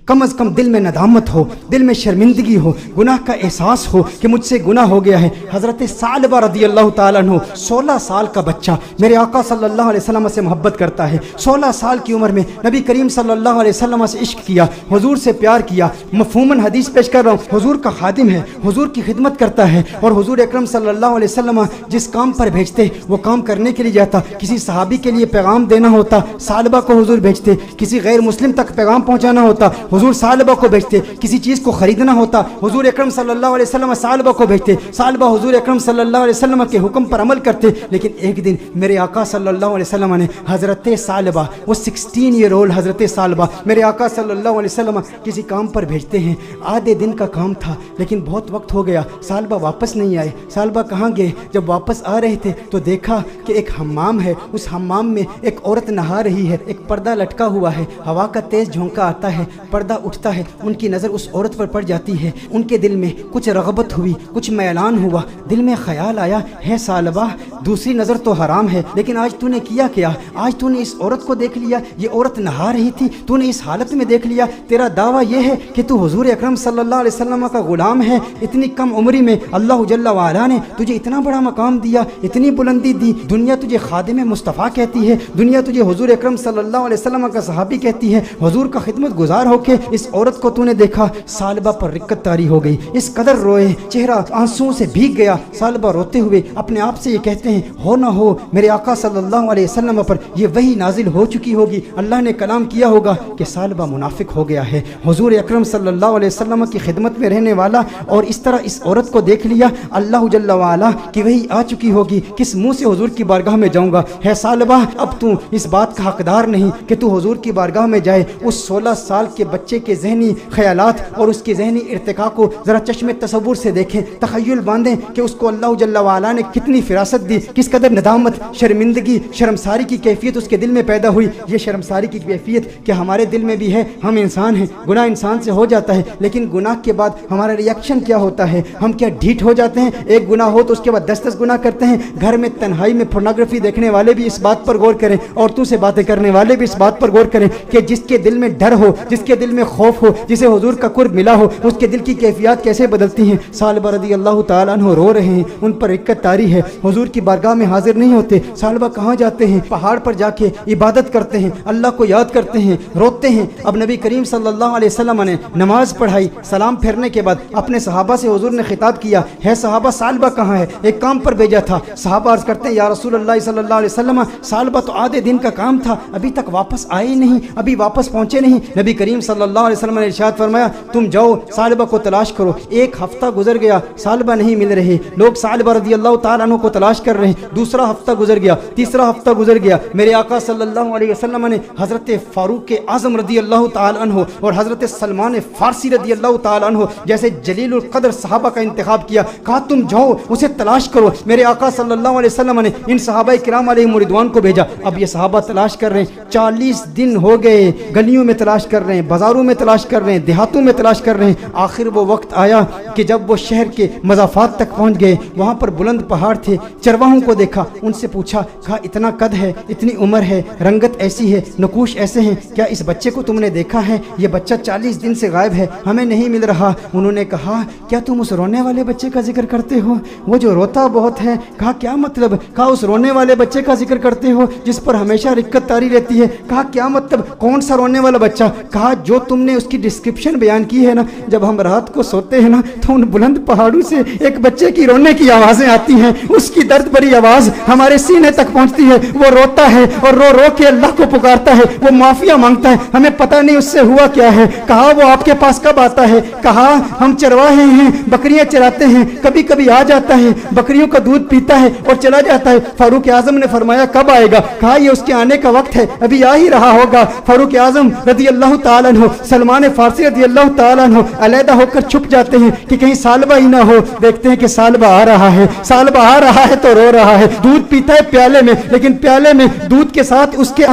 کم از کم دل میں ندامت ہو، دل میں شرمندگی ہو، گناہ کا احساس ہو کہ مجھ سے گناہ ہو گیا ہے۔ حضرت ثعلبہ رضی اللہ تعالیٰ عنہ 16 سال کا بچہ میرے آقا صلی اللہ علیہ وسلم سے محبت کرتا ہے۔ 16 سال کی عمر میں نبی کریم صلی اللہ علیہ وسلم سے عشق کیا، حضور سے پیار کیا۔ مفہوماً حدیث پیش کر رہا ہوں، حضور کا خادم ہے، حضور کی خدمت کرتا ہے، اور حضور اکرم صلی اللہ علیہ وسلم جس کام پر بھیجتے وہ کام کرنے کے لیے جاتا۔ کسی صحابی کے لیے پیغام دینا ہوتا، ثعلبہ کو حضور بھیجتے۔ کسی غیر مسلم تک پیغام پہنچانا ہوتا، حضور ثعلبہ کو بھیجتے۔ کسی چیز کو خریدنا ہوتا، حضور اکرم صلی اللہ علیہ وسلم ثعلبہ کو بھیجتے۔ ثعلبہ حضور اکرم صلی اللہ علیہ وسلم کے حکم پر عمل کرتے۔ لیکن ایک دن میرے آقا صلی اللہ علیہ وسلم نے حضرت ثعلبہ، وہ 16 ایئر اولڈ حضرت ثعلبہ میرے آقا صلی اللہ علیہ وسلم کسی کام پر بھیجتے ہیں۔ آدھے دن کا کام تھا لیکن بہت وقت ہو گیا، ثعلبہ واپس نہیں آئے۔ ثعلبہ کہاں گئے؟ جب واپس آ رہے تھے تو دیکھا کہ ایک حمام ہے، اس حمام میں ایک عورت نہا رہی ہے، ایک پردہ لٹکا ہوا ہے، ہوا کا تیز جھونکا آتا ہے، پردہ اٹھتا ہے، ان کی نظر اس عورت پر پڑ جاتی ہے۔ ان کے دل میں کچھ رغبت ہوئی، کچھ میلان ہوا، دل میں خیال آیا، ہے ثعلبہ دوسری نظر تو حرام ہے لیکن آج تو نے کیا کیا؟ آج تو نے اس عورت کو دیکھ لیا، یہ عورت نہا رہی تھی، تو نے اس حالت میں دیکھ لیا، تیرا دعویٰ یہ ہے کہ تو حضور اکرم صلی اللہ علیہ وسلم کا غلام ہے۔ اتنی کم عمری میں اللہ جل وعلا نے تجھے اتنا بڑا مقام دیا، اتنی بلندی دی، دنیا تجھے خادم مصطفیٰ کہتی ہے، دنیا تجھے حضور اکرم صلی اللہ علیہ وسلم کا صحابی کہتی ہے، حضور کا خدمت گزار ہو کے اس عورت کو تو نے دیکھا۔ ثعلبہ پر رقت طاری ہو گئی، اس قدر روئے، چہرہ آنسوؤں سے بھیگ گیا۔ ثعلبہ روتے ہوئے اپنے آپ سے یہ کہتے ہیں، ہو نہ ہو میرے آقا صلی اللہ علیہ وسلم پر یہ وحی نازل ہو چکی ہوگی، اللہ نے کلام کیا ہوگا کہ ثعلبہ منافق ہو گیا ہے، حضور اکرم صلی اللہ علیہ وسلم کی خدمت میں رہنے والا، اور اس طرح اس عورت کو دیکھ لیا، اللہ جل وعلا کی وحی آ چکی ہوگی، کس منہ سے حضور کی بارگاہ میں جاؤں گا؟ ہے ثعلبہ اب تو اس بات کا حقدار نہیں کہ تو حضور کی بارگاہ میں جائے۔ اس 16 سال کے بچے کے ذہنی خیالات اور اس کے ذہنی ارتقاء کو ذرا چشم تصور سے دیکھیں، تخیل باندھیں کہ اس کو اللہ جل وعلا نے کتنی فراست دی، کس قدر ندامت، شرمندگی، شرمساری کی کیفیت اس کے دل میں پیدا ہوئی۔ یہ شرمساری کی کیفیت کہ ہمارے دل میں بھی ہے، ہم انسان ہیں، گناہ انسان سے ہو جاتا ہے، لیکن گناہ کے بعد ہمارا ری ایکشن کیا ہوتا ہے؟ ہم کیا ڈھیٹ ہو جاتے ہیں؟ ایک گناہ ہو تو اس کے بعد 10 گناہ کرتے ہیں۔ گھر میں تنہائی میں پورنوگرافی دیکھنے والے بھی اس بات پر غور کریں، عورتوں سے باتیں کرنے والے بھی اس بات پر غور کریں کہ جس کے دل میں ڈر ہو، جس کے دل میں خوف ہو، جسے حضور کا قرب ملا ہو، اس کے دل کی کیفیات کیسے بدلتی ہیں۔ ثعلبہ رضی اللہ تعالیٰ عنہ رو رہے ہیں، ان پر رقت طاری ہے، حضور کی بارگاہ میں حاضر نہیں ہوتے۔ ثعلبہ کہاں جاتے ہیں؟ پہاڑ پر جا کے عبادت کرتے ہیں، اللہ کو یاد کرتے ہیں، روتے ہیں۔ اب نبی کریم صلی اللہ علیہ وسلم نے نماز پڑھائی، سلام پھیرنے کے بعد اپنے صحابہ سے حضور نے خطاب کیا، ہے صحابہ ثعلبہ کہاں ہے؟ ایک کام پر بھیجا تھا۔ صحابہ عرض کرتے ہیں، یا رسول اللہ صلی اللہ علیہ وسلم ثعلبہ تو آدھے دن کا کام تھا، ابھی تک واپس آئے نہیں، ابھی واپس پہنچے نہیں۔ نبی کریم صلی اللہ علیہ وسلم نے ارشاد فرمایا، تم جاؤ ثعلبہ کو تلاش کرو۔ ایک ہفتہ گزر گیا، ثعلبہ نہیں مل رہے، لوگ ثعلبہ رضی اللہ تعالیٰ عنہ کو تلاش کر رہے ہیں۔ دوسرا ہفتہ گزر گیا، تیسرا ہفتہ گزر گیا، میرے آقا صلی اللہ علیہ وسلم نے حضرت فاروق اعظم رضی اللہ تعالیٰ عنہ اور حضرت سلمان فارسی رضی اللہ تعالیٰ عنہ جیسے جلیل القدر صحابہ کا انتخاب کیا، کہا تم جاؤ اسے تلاش کرو۔ میرے آقا صلی اللہ علیہ وسلم نے ان صحابہ کرام علیہم رضوان کو بھیجا۔ اب یہ صحابہ تلاش کر رہے ہیں، 40 دن ہو گئے، گلیوں میں تلاش کر رہے ہیں، بازاروں میں تلاش کر رہے ہیں، دیہاتوں میں تلاش کر رہے ہیں۔ آخر وہ وقت آیا کہ جب وہ شہر کے مضافات تک پہنچ گئے، وہاں پر بلند پہاڑ تھے، چرواہوں کو دیکھا، ان سے پوچھا، کہا اتنا قد ہے، اتنی عمر ہے، رنگت ایسی ہے، نقوش ایسے ہیں، کیا اس بچے کو تم نے دیکھا ہے؟ یہ بچہ 40 دن سے غائب ہے، ہمیں نہیں مل رہا۔ انہوں نے کہا، کیا تم اس رونے والے بچے کا ذکر کرتے ہو، وہ جو روتا بہت ہے؟ کہا کیا مطلب؟ کہا اس رونے والے بچے کا ذکر کرتے ہو جس پر ہمیشہ رقت طاری رہتی ہے؟ کہا کیا مطلب، کون سا رونے والا بچہ؟ کہا جو تم نے اس کی ڈسکرپشن بیان کی ہے نا، جب ہم رات کو سوتے ہیں نا تو ان بلند پہاڑوں سے ایک بچے کی رونے کی آوازیں آتی ہیں، اس کی درد بھری آواز ہمارے سینے تک پہنچتی ہے، وہ روتا ہے اور رو رو کے اللہ کو پکارتا ہے، وہ معافیا مانگتا ہے، ہمیں پتہ نہیں اس سے ہوا کیا ہے۔ کہا وہ آپ کے پاس کب آتا ہے؟ کہا ہم چرواہے ہیں، بکریاں چراتے ہیں، کبھی کبھی آ جاتا ہے، بکریوں کا دودھ پیتا ہے اور چلا جاتا ہے۔ فاروق اعظم نے فرمایا کب آئے گا؟ کہا یہ اس کے آنے کا وقت ہے، ابھی آ ہی رہا ہوگا۔ فاروق اعظم رضی اللہ تعالیٰ عنہ، سلمان فارسی رضی اللہ تعالیٰ عنہ علیحدہ ہو کر چھپ جاتے ہیں کہ کہیں ثعلبہ ہی نہ ہو۔ دیکھتے ہیں کہ ثعلبہ آ رہا ہے، ثعلبہ آ رہا ہے تو رو رہا ہے، دودھ پیتا ہے پیالے میں، لیکن پیالے میں دودھ کے ساتھ اس کے